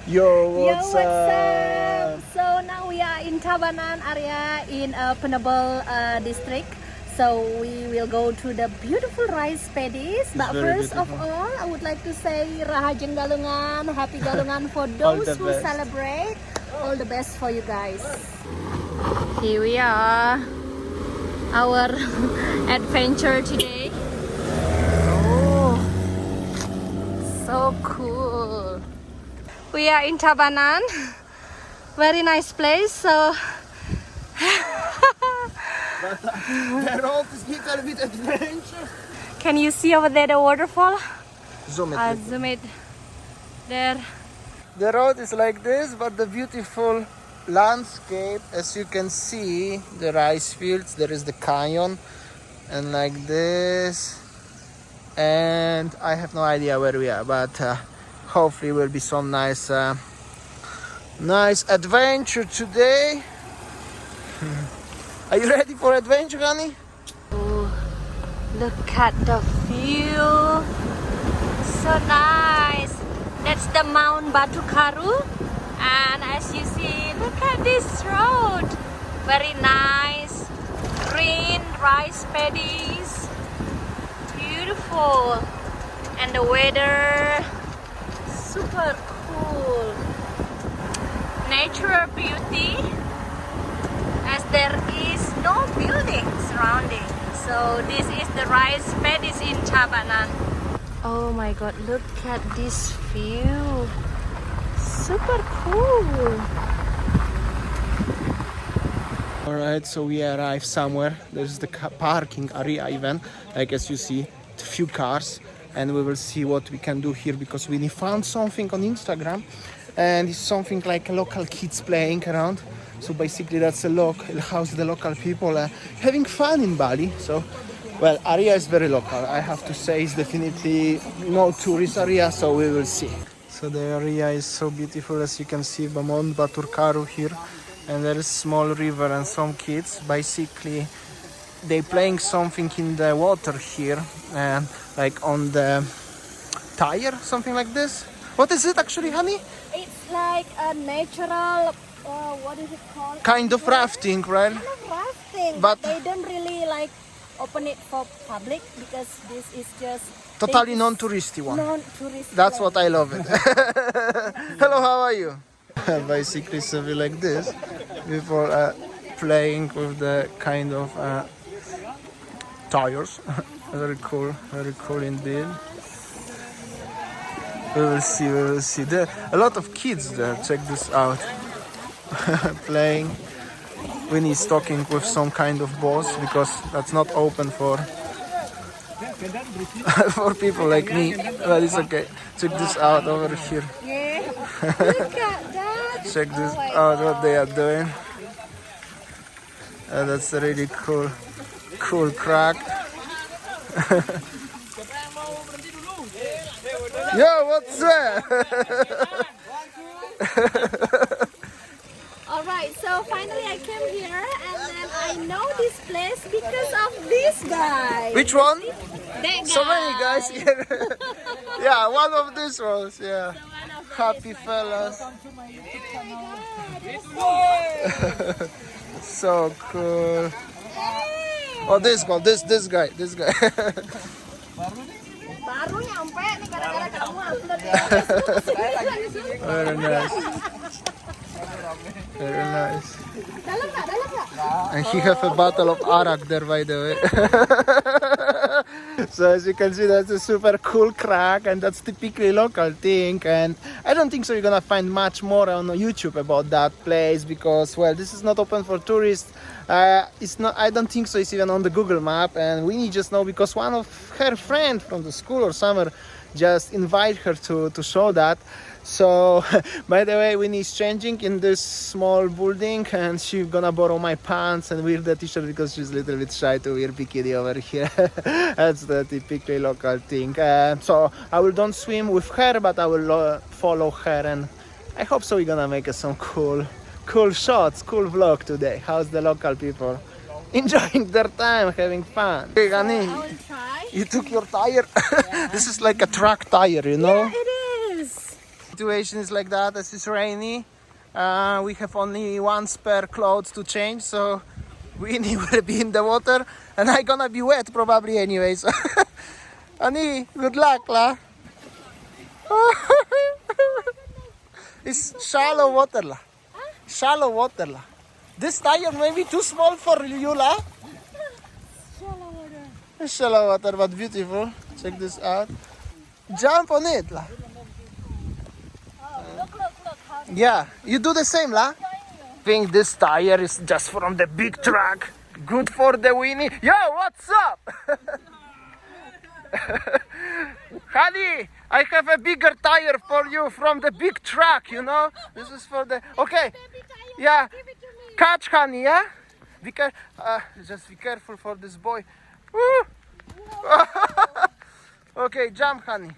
Yo, Yo, what's what's up? up? So now we are in Tabanan area in Penable district. So we will go to the beautiful rice paddies. But very first of beautiful. all, I would like to say Rahajeng Galungan, Happy Galungan for All those the who best. celebrate. All the best for you guys. Here we are, our adventure today. Oh, so cool. We are in Tabanan. Very nice place. So The road is little bit adventure. can you see over there the waterfall? Zoom it. I'll zoom it there. The road is like this, but the beautiful landscape, as you can see, the rice fields, there is the canyon, and like this. And I have no idea where we are, but hopefully will be some nice adventure today. Are you ready for adventure, honey? Oh, look at the view. So nice. That's the Mount Batu Karu. And as you see, look at this road. Very nice. Green rice paddies. Beautiful. And the weather super cool. Natural beauty as there is no building surrounding. So this is the rice paddies in Tabanan. Oh my god, look at this view. Super cool. Alright, so we arrived somewhere. There's the parking area even, like as you see, a few cars, and we will see what we can do here because we found something on Instagram, and it's something like local kids playing around. So basically that's a house the local people having fun in Bali. So well, area is very local. I have to say it's definitely no tourist area, so we will see. So the area is so beautiful, as you can see, Mount Batur Karu here, and there is small river and some kids. Basically, they playing something in the water here, like on the tire, something like this. What is it actually, honey? It's like a natural, what is it called? Kind of rafting, right? Kind of rafting, But- but they don't really like open it for public because this is just Totally non-touristy one. non-tourist. That's what I love it. Hello, how are you? Basically, something like this. People playing with the kind of tires. Very cool indeed. We will see. There are a lot of kids there. Check this out. Playing. Winnie's talking with some kind of boss because that's not open for for people like me, but it's okay. Check this out over here. Yeah. Look at that. Check this Oh my out what they are doing. That's a really cool crack. Yo, what's that? Alright, so finally I came here and then I know this place because of this guy. Which one? That guy. So many guys here. Yeah, one of these ones. Yeah. So one of Happy fellas. these. So cool. Hey. Oh, this guy. Baru nyampe nih gara-gara kamu upload ya. Very nice. Very nice. Dalam nggak? And he have a bottle of arak there, by the way. So as you can see, that's a super cool crack, and that's typically local thing. And I don't think so you're gonna find much more on YouTube about that place because, well, this is not open for tourists. It's not. I don't think so. It's even on the Google map, and we just know because one of her friend from the school or somewhere just invite her to show that. So, by the way, Winnie is changing in this small building, and she's gonna borrow my pants and wear the t-shirt because she's a little bit shy to wear bikini over here. That's the typically local thing. So I will don't swim with her, but I will follow her, and I hope so. We're gonna make some cool shots, cool vlog today. How's the local people? Enjoying their time, having fun. Hey, Gani, I will try. you took your tire. This is like a truck tire, you know. Yeah, it is. situation is like that, as it's rainy. We have only one spare clothes to change, so Winnie will be in the water and I gonna be wet probably anyway. So Annie, good luck, lah. It's shallow water, lah. Shallow water, lah. This tire may be too small for you, lah. Shallow water. It's shallow water, but beautiful. Check this out. Jump on it, lah. Look. How Yeah, you do the same, lah. Think this tire is just from the big truck. Good for the Winnie. Yo, what's up? Honey, I have a bigger tire for you from the big truck, you know? This is for the... Okay, yeah. Catch, honey, yeah? Just be careful for this boy. Woo! Okay, jump, honey.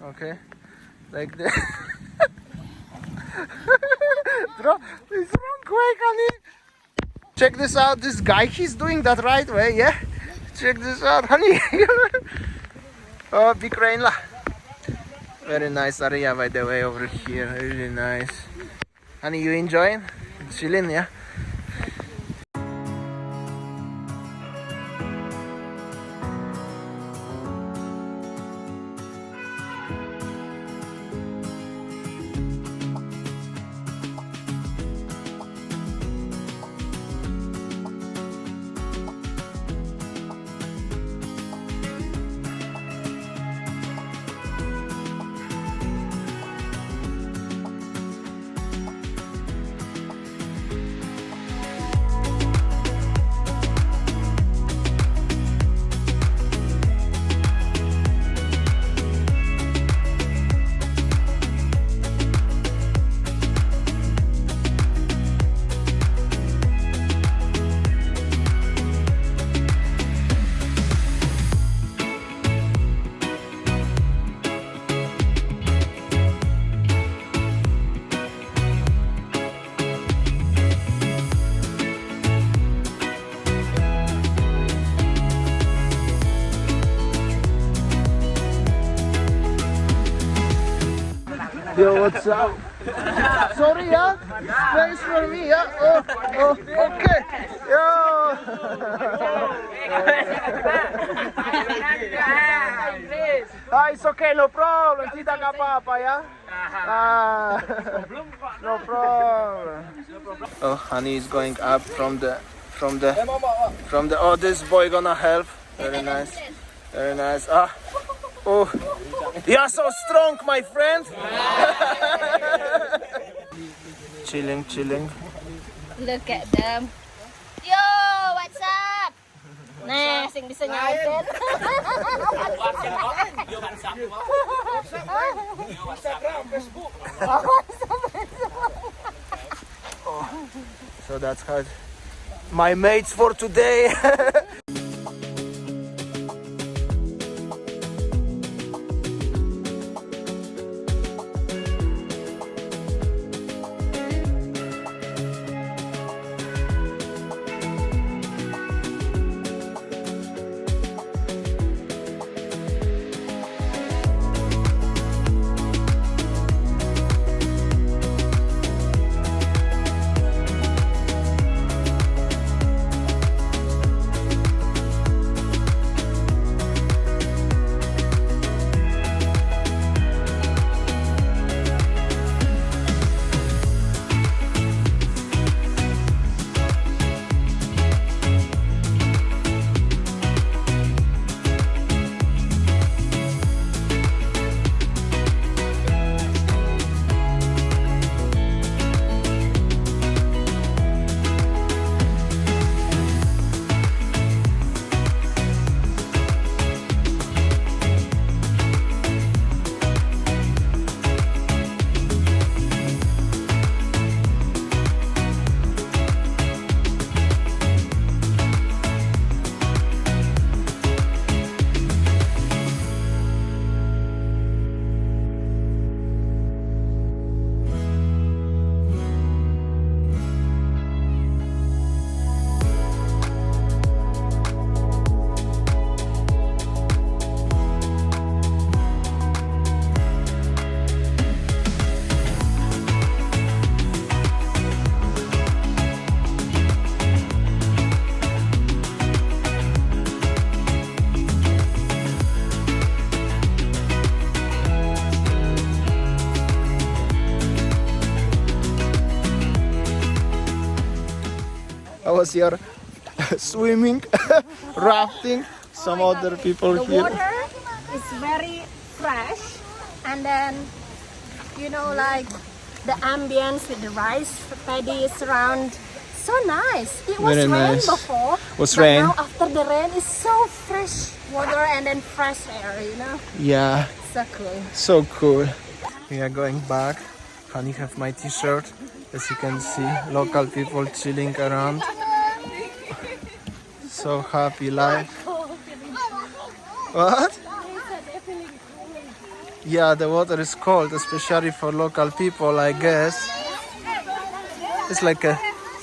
Okay, like that. It's wrong way, honey. Check this out. This guy, he's doing that right way, yeah? Check this out, honey. Oh, big rain lah. Very nice area, by the way, over here. Really nice. Honey, you enjoying? Chilling, yeah? Yo, what's up? Sorry, yeah? Space for me, yeah? Oh, okay. Yo. It's okay, no problem. Tidak apa-apa, ya? No problem. Oh, honey is going up from the. Oh, this boy gonna help. Very nice. Very nice. Oh, you are so strong, my friend. Chilling. Look at them. Yo, what's up? Nah, sing bisa nyautin. So that's how my mates for today. because you're swimming, rafting. Some other people The here. water is very fresh, and then like the ambience with the rice paddies around, so nice. It was Very rain nice. before, Was but rain. now after the rain, it's so fresh water and then fresh air. Yeah, So cool. so cool. We are going back. Honey have my t-shirt. As you can see, local people chilling around. So happy life. What? Yeah, the water is cold, especially for local people, I guess. It's like a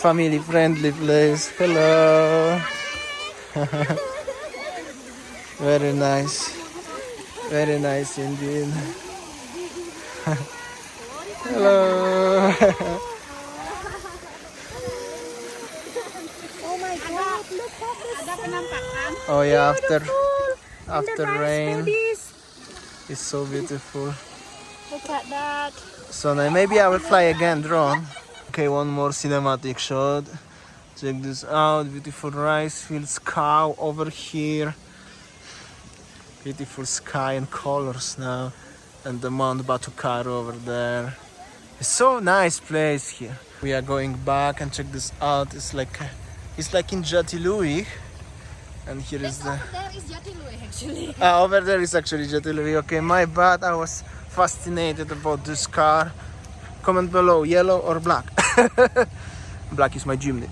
family-friendly place. Hello. Very nice. Very nice indeed. Hello. Oh my God! Look at this. Oh yeah, after And the rice rain, paddies. it's so beautiful. Look at that. So now maybe I will fly again, drone. Okay, one more cinematic shot. Check this out, beautiful rice fields, cow over here. Beautiful sky and colors now. And the Mount Batukaru over there. It's so nice place here. We are going back and check this out. It's like in Jatiluwih. And here is the... There is Jatiluwih actually. over there is actually Jatiluwih. Okay, my bad. I was fascinated about this car. Comment below, yellow or black. Black is my Jimny.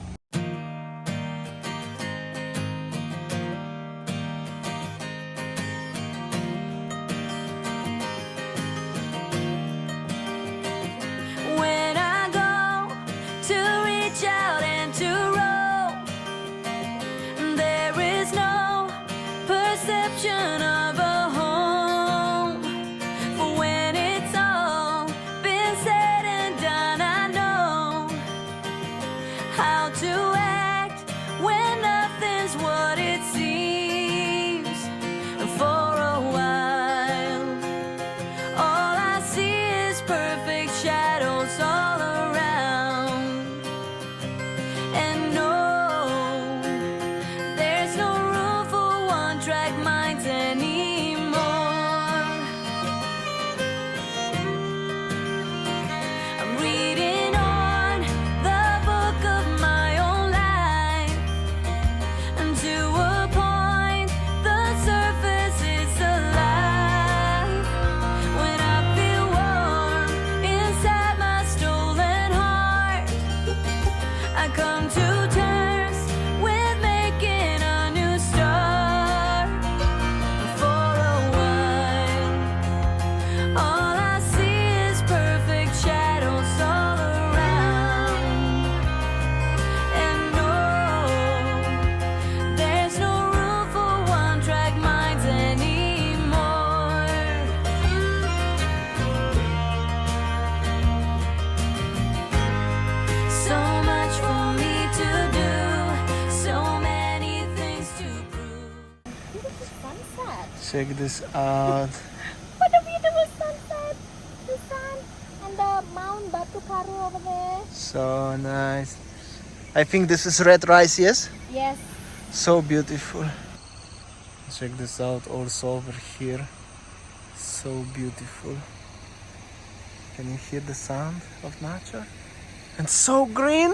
When I go to reach out and to roam, there is no perception of a home. For when it's all been said and done, I know how to act when nothing's what it seems. For a while, all I see is perfect shadows all around. And no, there's no room for one-track minds anymore. I'm reading on the book of my own life, and to a point, the surface is alive. When I feel warm inside my stolen heart, I come to terms with making a new start. For a while, all I see is perfect shadows all around. And no, there's no room for one-track minds anymore. So much for me to do, so many things to prove. Beautiful sunset. Check this out. What a beautiful sunset. The sun and the Mount Batukaru over there. So nice. I think this is red rice, yes? Yes. So beautiful. Check this out also over here. So beautiful. Can you hear the sound of nature? And so green.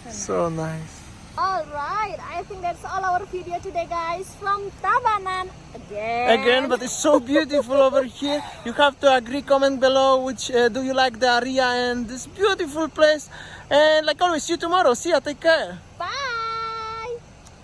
So nice. Alright, I think that's all our video today, guys, from Tabanan again. Again, but it's so beautiful over here. You have to agree, comment below which do you like the area and this beautiful place. And like always, see you tomorrow. See ya, take care. Bye.